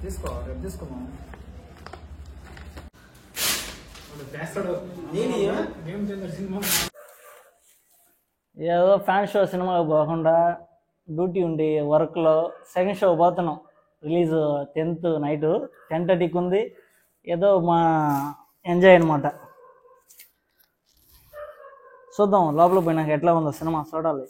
తీసుకో రేపు తీసుకున్నాం ఏదో ఫ్యాన్ షో సినిమాకి పోకుండా డ్యూటీ ఉండి వర్క్లో సెకండ్ షో పోతున్నాం. రిలీజ్ 10th నైట్ 10:30కి ఉంది. ఏదో మా ఎంజాయ్ అనమాట. చూద్దాం లోపల పోయినాక ఎట్లా ఉందో సినిమా చూడాలి.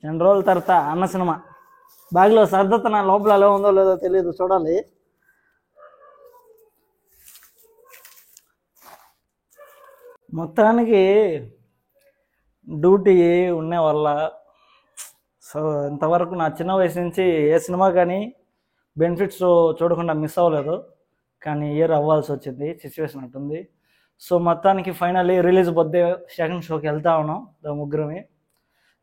రెండు రోజుల తర్వాత అన్న సినిమా బ్యాగ్లో సర్దతన లోపల ఎలా ఉందో లేదో తెలియదు, చూడాలి. మొత్తానికి డ్యూటీ ఉండే వల్ల సో ఇంతవరకు నా చిన్న వయసు నుంచి ఏ సినిమా కానీ బెనిఫిట్స్ చూడకుండా మిస్ అవ్వలేదు. కానీ ఇయర్ అవ్వాల్సి వచ్చింది, సిచ్యువేషన్ అట్టుంది. సో మొత్తానికి ఫైనల్లీ రిలీజ్ పొద్దే సెకండ్ షోకి వెళ్తా ఉన్నాం ముగ్గురమే.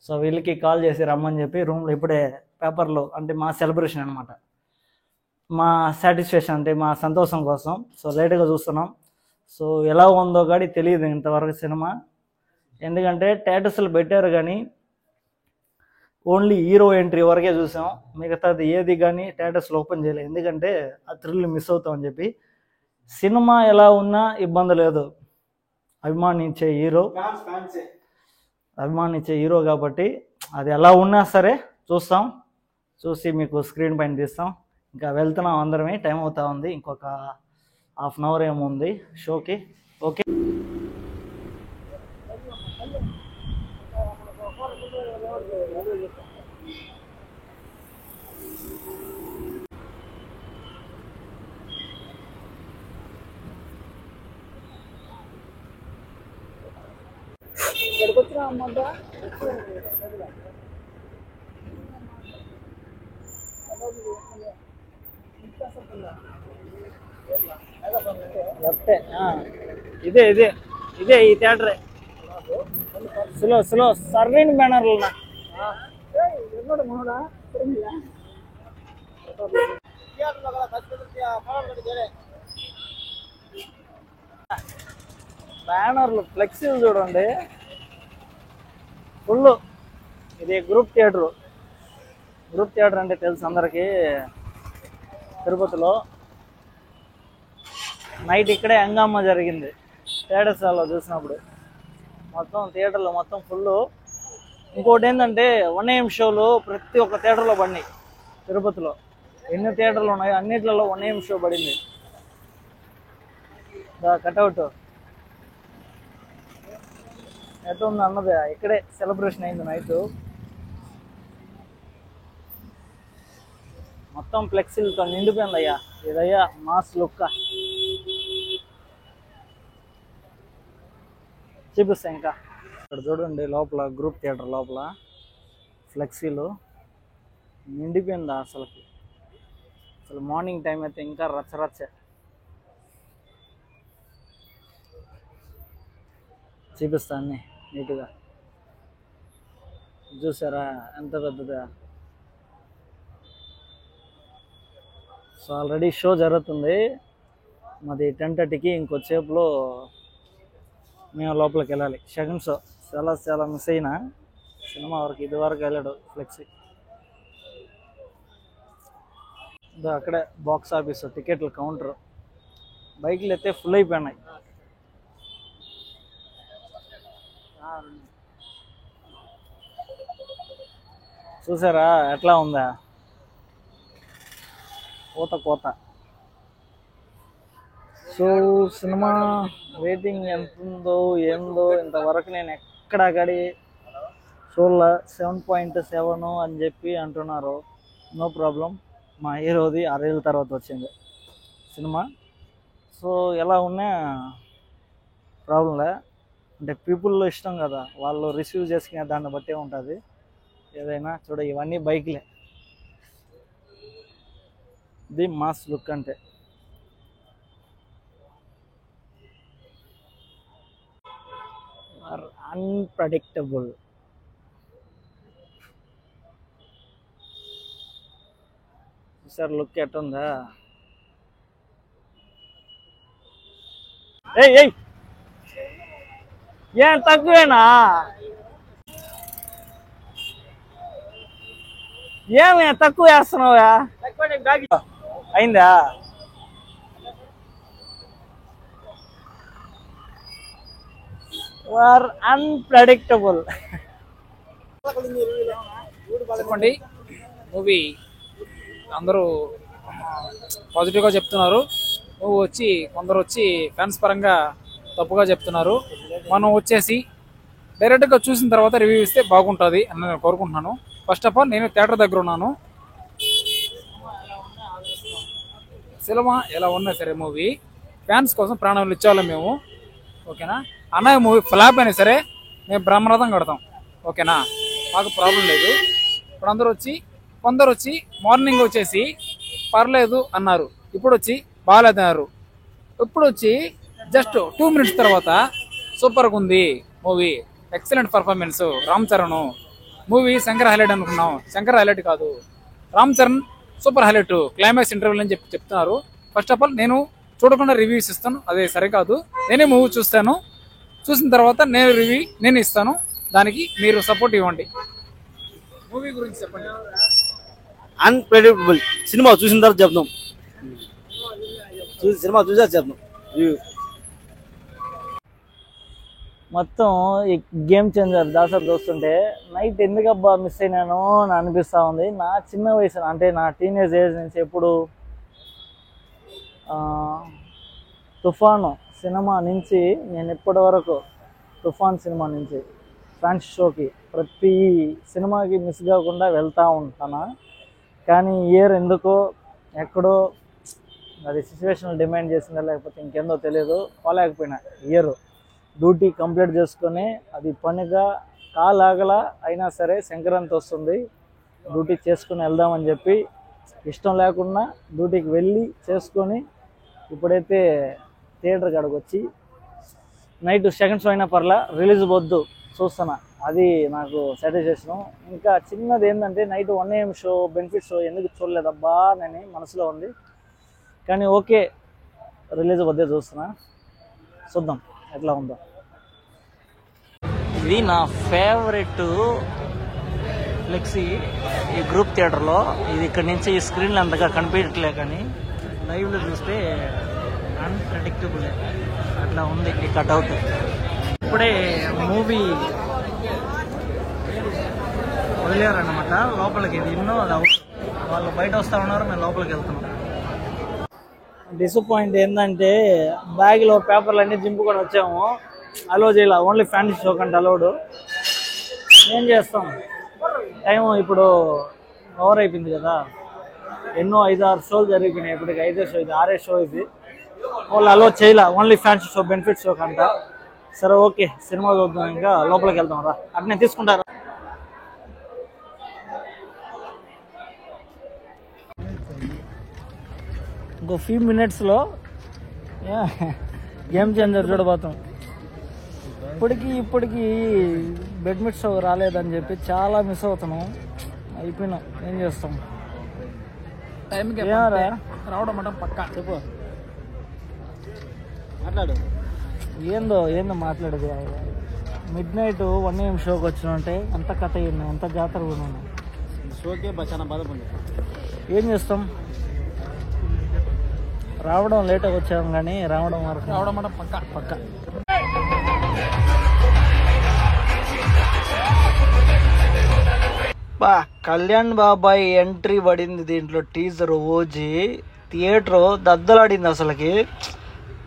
సో వీళ్ళకి కాల్ చేసి రమ్మని చెప్పి రూమ్లో ఇప్పుడే పేపర్లో అంటే మా సెలబ్రేషన్ అనమాట, మా సాటిస్ఫాక్షన్ అంటే మా సంతోషం కోసం సో లేట్గా చూస్తున్నాం. సో ఎలా ఉందో కానీ తెలియదు ఇంతవరకు సినిమా. ఎందుకంటే స్టేటస్లు పెట్టారు కానీ ఓన్లీ హీరో ఎంట్రీ వరకే చూసాం. మిగతాది ఏది కానీ స్టేటస్లు ఓపెన్ చేయలేదు. ఎందుకంటే ఆ థ్రిల్ మిస్ అవుతామని చెప్పి. సినిమా ఎలా ఉన్నా ఇబ్బంది లేదు, అభిమానించే హీరో కాబట్టి అది ఎలా ఉన్నా సరే చూస్తాం, చూసి మీకు స్క్రీన్ పైన తీస్తాం. ఇంకా వెళ్తున్నాం అందరమే, టైం అవుతా ఉంది, ఇంకొక హాఫ్ అన్ అవర్ ఏమో ఉంది షోకి. ఓకే ఇదే ఇదే ఇదే ఈ థియేటరే. స్లో సర్వీన్ బ్యానర్లు బ్యానర్లు ఫ్లెక్సీలు చూడండి ఫుల్. ఇది గ్రూప్ థియేటర్ అంటే తెలుసు అందరికీ. తిరుపతిలో నైట్ ఇక్కడే హంగామా జరిగింది స్టేటస్లో చూసినప్పుడు. మొత్తం థియేటర్లో మొత్తం ఫుల్. ఇంకోటి ఏంటంటే 1AM షోలు ప్రతి ఒక్క థియేటర్లో పడినాయి. తిరుపతిలో ఎన్ని థియేటర్లు ఉన్నాయో అన్నిట్లలో 1AM షో పడింది. కట్అవుట్ ఎట్లా ఉంది అన్నది ఇక్కడే సెలబ్రేషన్ అయింది నైట్. మొత్తం ఫ్లెక్సీలతో నిండిపోయింది అయ్యా. ఇదయ్యా మాస్ లుక్. చూపిస్తా ఇంకా ఇక్కడ చూడండి లోపల గ్రూప్ థియేటర్ లోపల ఫ్లెక్సీలు నిండిపోయింది అసలు మార్నింగ్ టైం అయితే ఇంకా రచ్చ. చూపిస్తా అన్నీ నీట్గా. చూసారా ఎంత పెద్దదా. సో ఆల్రెడీ షో జరుగుతుంది మాది 10:30కి. ఇంకొచ్చేపులో మేము లోపలికి వెళ్ళాలి. సెకండ్ షో చాలా మిస్ అయినా సినిమా వరకు. ఇది వరకు వెళ్ళాడు ఫ్లెక్సీ. అక్కడే బాక్స్ ఆఫీస్ టికెట్ల కౌంటర్. బైక్లు అయితే ఫుల్ అయిపోయినాయి. చూసారా ఎట్లా ఉందా కోత. సో సినిమా రేటింగ్ ఎంత ఉందో ఏందో ఇంతవరకు నేను ఎక్కడా గడి చూడలే. 7.7 అని చెప్పి అంటున్నారు. నో ప్రాబ్లం, మా హీరోది 6 ఏళ్ళ తర్వాత వచ్చింది సినిమా. సో ఎలా ఉన్నా ప్రాబ్లంలే. అంటే పీపుల్లో ఇష్టం కదా, వాళ్ళు రిసీవ్ చేసుకునే దాన్ని బట్టే ఉంటుంది ఏదైనా. చూడ ఇవన్నీ బైక్లే. ఇది మాస్ లుక్ అంటే. అన్ప్రెడిక్టబుల్. సార్ లుక్ ఎట్టుందా. ఏయ్ ఏం తక్కువేనా? ఏమే తక్కువ వేస్తున్నావా? అయిందా? Are unpredictable. చెప్పండి. మూవీ అందరూ పాజిటివ్గా చెప్తున్నారు. కొందరు వచ్చి ఫ్యాన్స్ పరంగా తప్పుగా చెప్తున్నారు. మనం వచ్చేసి డైరెక్ట్గా చూసిన తర్వాత రివ్యూ ఇస్తే బాగుంటుంది అని నేను కోరుకుంటున్నాను. ఫస్ట్ ఆఫ్ ఆల్ నేను థియేటర్ దగ్గర ఉన్నాను. సినిమా ఎలా ఉన్నా సరే మూవీ ఫ్యాన్స్ కోసం ప్రాణాలు ఇచ్చేవాళ్ళం మేము. ఓకేనా? అన్నయ్య మూవీ ఫ్లాప్ అయినా సరే మేము బ్రహ్మరథం కడతాం. ఓకేనా? మాకు ప్రాబ్లం లేదు. ఇప్పుడు కొందరు వచ్చి మార్నింగ్ వచ్చేసి పర్లేదు అన్నారు, ఇప్పుడు వచ్చి బాగాలేదు అన్నారు. ఇప్పుడు వచ్చి జస్ట్ 2 minutes తర్వాత సూపర్గా ఉంది movie, excellent performance Ram Charan. Movie Shankar highlight అనుకున్నాం, శంకర్ హైలైట్ కాదు, Ram Charan super highlight climax ఇంటర్వ్యూలు అని చెప్తున్నారు. ఫస్ట్ ఆఫ్ ఆల్ నేను చూడకుండా రివ్యూస్ ఇస్తాను, అదే సరికాదు. నేనే మూవీ చూస్తాను, చూసిన తర్వాత నేను ఇస్తాను, దానికి మీరు సపోర్ట్ ఇవ్వండి. మూవీ గురించి చెప్పండి. అన్ప్రెడిక్టబుల్ సినిమా చూసిన తర్వాత చెప్తాం. సినిమా చూసా చెప్తాం. మొత్తం ఈ గేమ్ చేంజర్ దాసరి చూస్తుంటే నైట్ ఎందుకబ్బా మిస్ అయినాను అని అనిపిస్తూ ఉంది. నా చిన్న వయసు అంటే నా టీనేజ్ ఏజ్ నుంచి ఎప్పుడు తుఫాను సినిమా నుంచి నేను ఇప్పటి వరకు తుఫాన్ సినిమా నుంచి ఫ్రాన్స్ షోకి ప్రతి సినిమాకి మిస్ కాకుండా వెళ్తూ ఉంటాను. కానీ ఇయర్ ఎందుకో ఎక్కడో అది సిచ్యువేషన్ డిమాండ్ చేసిందా లేకపోతే ఇంకేందో తెలియదు, పోలేకపోయినా. ఇయర్ డ్యూటీ కంప్లీట్ చేసుకొని అది పనిగా కాలాగలా అయినా సరే సంక్రాంతి వస్తుంది, డ్యూటీ చేసుకుని వెళ్దామని చెప్పి ఇష్టం లేకుండా డ్యూటీకి వెళ్ళి చేసుకొని ఇప్పుడైతే థియేటర్ కాడికి వచ్చి నైట్ సెకండ్ షో అయినా పర్లా రిలీజ్ వద్దు చూస్తున్నా. అది నాకు సాటిస్ఫాక్షన్. ఇంకా చిన్నది ఏంటంటే night 1 AM show benefit show ఎందుకు చూడలేదబ్బా అని మనసులో ఉంది. కానీ ఓకే, రిలీజ్ వద్దే చూస్తున్నా, చూద్దాం ఎట్లా ఉందో. ఇది నా ఫేవరెట్ ఫ్లెక్సీ ఈ గ్రూప్ థియేటర్లో. ఇది ఇక్కడ నుంచి ఈ స్క్రీన్లో అంతగా కనిపించట్లే, కానీ లైవ్లో చూస్తే అన్ప్రెడిక్టబుల్ అట్లా ఉంది ఈ కట్అవుట్. ఇప్పుడే మూవీ వదిలేరన్నమాట లోపలికి. ఇది ఎన్నో అది అవుట్, వాళ్ళు బయట వస్తూ ఉన్నారు, మేము లోపలికి వెళ్తున్నాం. డిసప్పాయింట్ ఏంటంటే బ్యాగ్లో పేపర్లు అన్నీ దింపుకొని వచ్చాము, అలో చేయాల, ఓన్లీ ఫ్యాన్సీ షో కంటే అలౌడ్. ఏం చేస్తాం, టైం ఇప్పుడు ఓవర్ అయిపోయింది కదా. ఎన్నో 5-6 షోలు జరిగిపోయినాయి, ఇప్పటికి 5వ షో ఇది, 6వ షో ఇది. వాళ్ళు అలో చేయాల, only fancy show benefit show కంట. సరే ఓకే, సినిమా చూద్దాం, ఇంకా లోపలికి వెళ్తాం రా. అట్నే తీసుకుంటారా? ఇంకో ఫ్యూ మినిట్స్లో గేమ్ చేంజర్ చూడబోతాం. ఇప్పటికీ బెడ్మిట్ షో రాలేదని చెప్పి చాలా మిస్ అవుతున్నాం. అయిపోయినాం, ఏం చేస్తాం. టైంకి రావడం అంటే పక్కా. చెప్పు, మాట్లాడు. ఏందో మాట్లాడేది. మిడ్-నైట్ 1 AM షోకి వచ్చినంటే ఎంత కథ అయినా, ఎంత జాతర ఉన్నాను. షోకే చాలా బాధపడింది. ఏం చేస్తాం, రావడం లేట్గా వచ్చాము, కానీ రావడం అంటే పక్కా. కళ్యాణ్ బాబాయ్ ఎంట్రీ పడింది దీంట్లో. టీజర్ ఓజీ థియేటర్ దద్దలాడింది. అసలుకి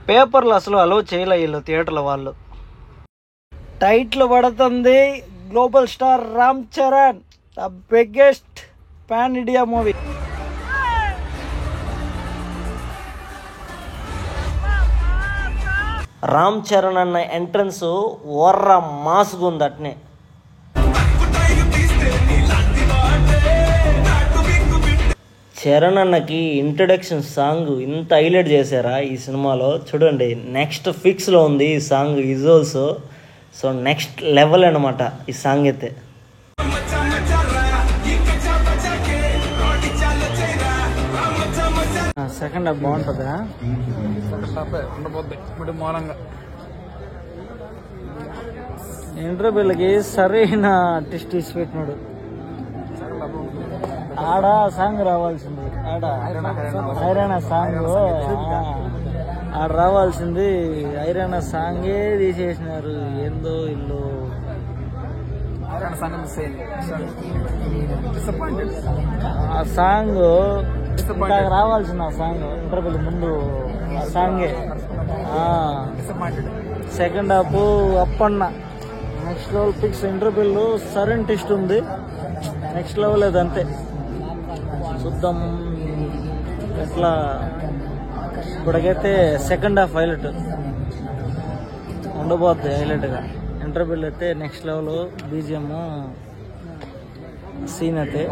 పేపర్లు అసలు అలో చేయలే వీళ్ళు థియేటర్ల వాళ్ళు. టైటిల్ పడుతుంది global star Ram Charan, the biggest pan India movie. Ram Charan అన్న ఎంట్రన్స్ ఓర్ర మాస్గా ఉంది. అట్నే చరణ్ అన్నకి ఇంట్రడక్షన్ సాంగ్ ఇంత హైలైట్ చేశారా ఈ సినిమాలో. చూడండి, నెక్స్ట్ ఫిక్స్లో ఉంది ఈ song visuals. So next level అనమాట ఈ సాంగ్ అయితే. సెకండ్ హాఫ్ బాగుంటుందా? ఇంటర్వ్యూలకి సరైన టెస్ట్ ఇచ్చి పెట్టినాడు. ఆడ సాంగ్ రావాల్సింది, ఆడ హైరానా సాంగ్ ఆడ రావాల్సింది, హైరానా సాంగే తీసేసినారు. ఏందో ఇల్లు ఆ సాంగ్ రావాల్సింది, ఆ సాంగ్ ఇంటర్వ్యూ ముందు ఆ సాంగే. Second half Appanna next level fix. ఇంటర్వ్యూలో సరైన టెస్ట్ ఉంది, నెక్స్ట్ లెవెల్ అదంతే. చూద్దాం ఎట్లా. ఇప్పటికైతే సెకండ్ హాఫ్ హైలైట్ ఉండబోద్ది, హైలైట్గా. ఇంటర్వ్యూలో అయితే నెక్స్ట్ లెవెల్ బీజిఎం సీన్ అయితే.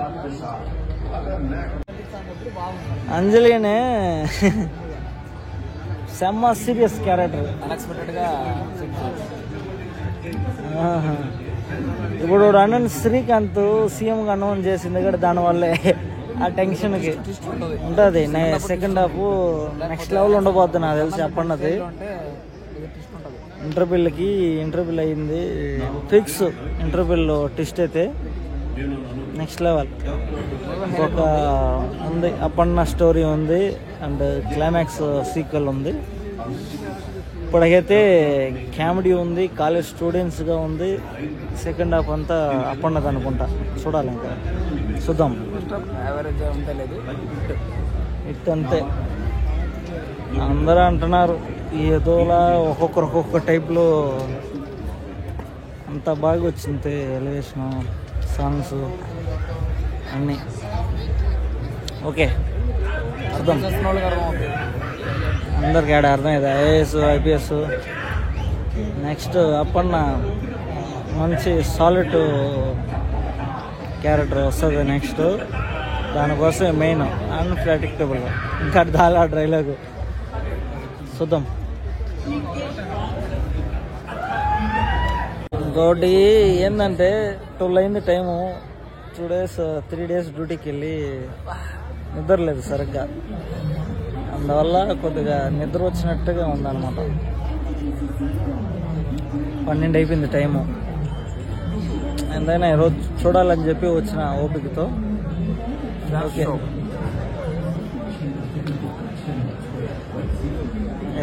అంజలినే సెమ్మ సీరియస్ క్యారెక్టర్ అన్ఎక్స్పెక్టెడ్గా. ఇప్పుడు అన్నన్ శ్రీకాంత్ సీఎంగా అనౌన్స్ చేసింది కూడా దానివల్లే ఆ టెన్షన్కి ఉంటుంది. సెకండ్ హాఫ్ నెక్స్ట్ లెవెల్ ఉండబోద్ది నాకు తెలిసి అప్పన్నది. ఇంటర్వ్యూలు అయింది ఫిక్స్. ఇంటర్వ్యూలో ట్విస్ట్ అయితే నెక్స్ట్ లెవెల్. ఒక ఉంది అప్పన్న స్టోరీ ఉంది అండ్ క్లైమాక్స్ సీక్వెల్ ఉంది. ఇప్పటికైతే కామెడీ ఉంది, కాలేజ్ స్టూడెంట్స్గా ఉంది. సెకండ్ హాఫ్ అంతా అప్పన్నది అనుకుంటా, చూడాలి ఇంకా చూద్దాం. ఇట్ అంతే అందరూ అంటున్నారు, ఏదోలా ఒక్కొక్క టైప్లో అంత బాగా వచ్చింది. ఎలివేషన్ సాంగ్స్ అన్నీ ఓకే, అర్థం అందరికి ఆడ అర్థమైంది. IAS IPS. నెక్స్ట్ అప్పన్న మంచి సాలిడ్ క్యారెక్టర్ వస్తుంది నెక్స్ట్. దానికోసం మెయిన్ అన్ప్రెడిక్టబుల్, ఇంకా దాలా డైలాగు చూద్దాం. ఇంకోటి ఏంటంటే 12 అయింది టైము. 3 days డ్యూటీకి వెళ్ళి నిద్ర లేదు సరిగ్గా, అందువల్ల కొద్దిగా నిద్ర వచ్చినట్టుగా ఉందన్నమాట. 12 అయిపోయింది టైము. ఎంతైనా ఈరోజు చూడాలని చెప్పి వచ్చిన ఓపికతో. ఓకే,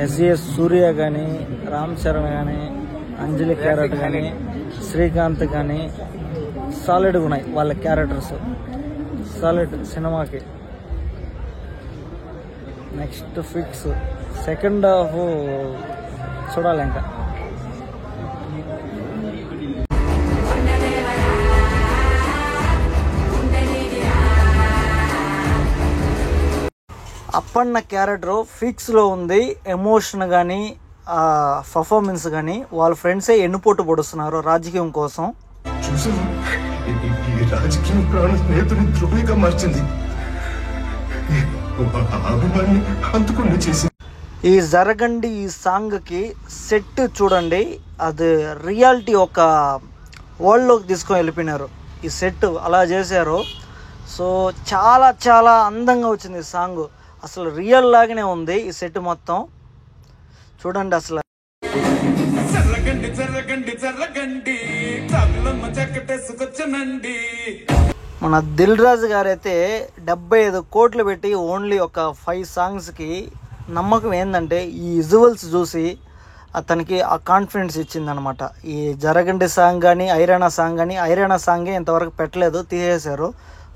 ఎస్జిఎస్ సూర్య కానీ, రామ్ చరణ్ కానీ, అంజలి క్యారెక్టర్ కానీ, శ్రీకాంత్ కానీ సాలిడ్గా ఉన్నాయి వాళ్ళ క్యారెక్టర్స్. సాలిడ్ సినిమాకి. నెక్స్ట్ ఫిక్స్ సెకండ్ హాఫ్ చూడాలి ఇంకా. అప్పన్న క్యారెక్టర్ ఫిక్స్లో ఉంది. ఎమోషన్ కానీ పర్ఫార్మెన్స్ కానీ వాళ్ళ ఫ్రెండ్సే ఎన్నుపోటు పొడుస్తున్నారు రాజకీయం కోసం. రాజకీయం ప్రాణ స్నేహితుని ద్రోహిగా మార్చింది, అందుకుండా చేసింది. ఈ జరగండి ఈ సాంగ్కి సెట్ చూడండి, అది రియాలిటీ ఒక వరల్డ్లోకి తీసుకొని వెళ్ళిపోయినారు. ఈ సెట్ అలా చేశారు. సో చాలా చాలా అందంగా వచ్చింది ఈ సాంగ్. అసలు రియల్ లాగానే ఉంది ఈ సెట్ మొత్తం. చూడండి అసలు మన దిల్ రాజు గారు అయితే 75 కోట్లు పెట్టి ఓన్లీ ఒక 5 సాంగ్స్కి. నమ్మకం ఏంటంటే ఈ విజువల్స్ చూసి అతనికి ఆ కాన్ఫిడెన్స్ ఇచ్చిందనమాట. ఈ జరగండి సాంగ్ కానీ, ఐరానా సాంగ్ కానీ, ఐరానా సాంగే ఇంతవరకు పెట్టలేదు, తీసేశారు.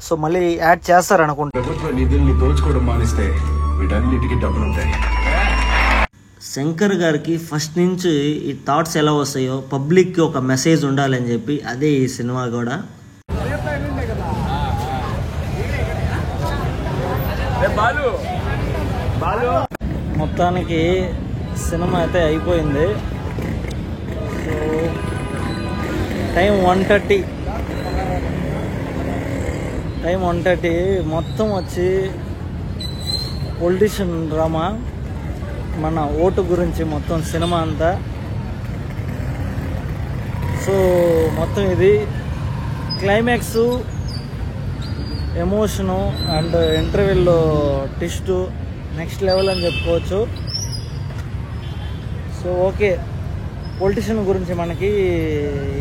సో మళ్ళీ యాడ్ చేస్తారనుకుంటా. ప్రభుత్వ నిధుల్ని దోచుకోవడం మానేస్తే వీటన్నిటికీ డబ్బులు ఉంటాయి. శంకర్ గారికి ఫస్ట్ నుంచి ఈ థాట్స్ ఎలా వస్తాయో పబ్లిక్కి ఒక మెసేజ్ ఉండాలని చెప్పి అదే ఈ సినిమా కూడా. మొత్తానికి సినిమా అయితే అయిపోయింది. సో టైం 1:30 మొత్తం వచ్చి పొలిటీషియన్ డ్రామా, మన ఓటు గురించి మొత్తం సినిమా అంతా. సో మొత్తం ఇది క్లైమాక్స్, ఎమోషను అండ్ ఇంటర్వ్యూలో ట్విస్టు నెక్స్ట్ లెవెల్ అని చెప్పుకోవచ్చు. సో ఓకే, పొలిటీషియన్ గురించి మనకి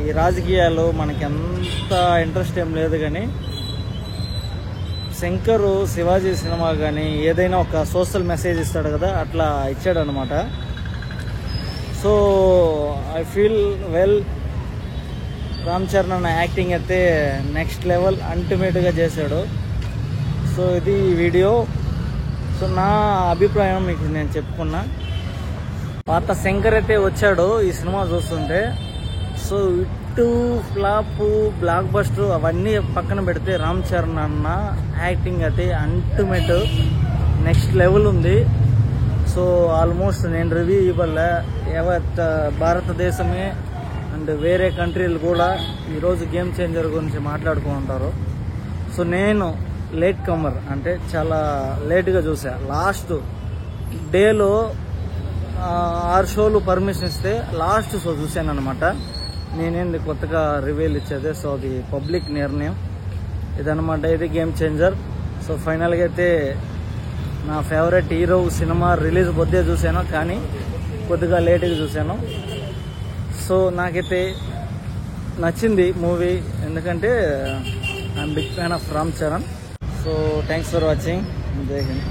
ఈ రాజకీయాలు మనకి అంత ఇంట్రెస్ట్ ఏం లేదు, కానీ శంకర్ శివాజీ సినిమా కానీ ఏదైనా ఒక సోషల్ మెసేజ్ ఇస్తాడు కదా, అట్లా ఇచ్చాడు అనమాట. So I feel well. Ram Charan అన్న యాక్టింగ్ అయితే నెక్స్ట్ లెవెల్ అల్టిమేట్గా చేశాడు. సో ఇది వీడియో. సో నా అభిప్రాయం మీకు నేను చెప్పుకున్నా. పాత శంకర్ అయితే వచ్చాడు ఈ సినిమా చూస్తుంటే. సో ఇటు ఫ్లాప్ బ్లాక్ బస్టర్ అవన్నీ పక్కన పెడితే రామ్ చరణ్ అన్న యాక్టింగ్ అయితే అల్టిమేట్ నెక్స్ట్ లెవెల్ ఉంది. సో ఆల్మోస్ట్ నేను రివ్యూ ఇవ్వలే, యావత్ భారతదేశమే అండ్ వేరే కంట్రీలు కూడా ఈరోజు గేమ్ చేంజర్ గురించి మాట్లాడుకుంటారు. సో నేను లేట్ కమర్, అంటే చాలా లేట్గా చూసా. లాస్ట్ డేలో 6 షోలు పర్మిషన్ ఇస్తే లాస్ట్ షో చూశాను అనమాట. నేనేంది కొత్తగా రివ్యూలు ఇచ్చేది. సో అది పబ్లిక్ నిర్ణయం ఇదనమాట. ఇది గేమ్ చేంజర్. సో ఫైనల్గా అయితే నా ఫేవరెట్ హీరో సినిమా రిలీజ్ పొద్దే చూశాను, కానీ కొద్దిగా లేట్గా చూశాను. సో నాకైతే నచ్చింది మూవీ, ఎందుకంటే I'm big fan of Ram Charan. So thanks for watching. జై హింద్.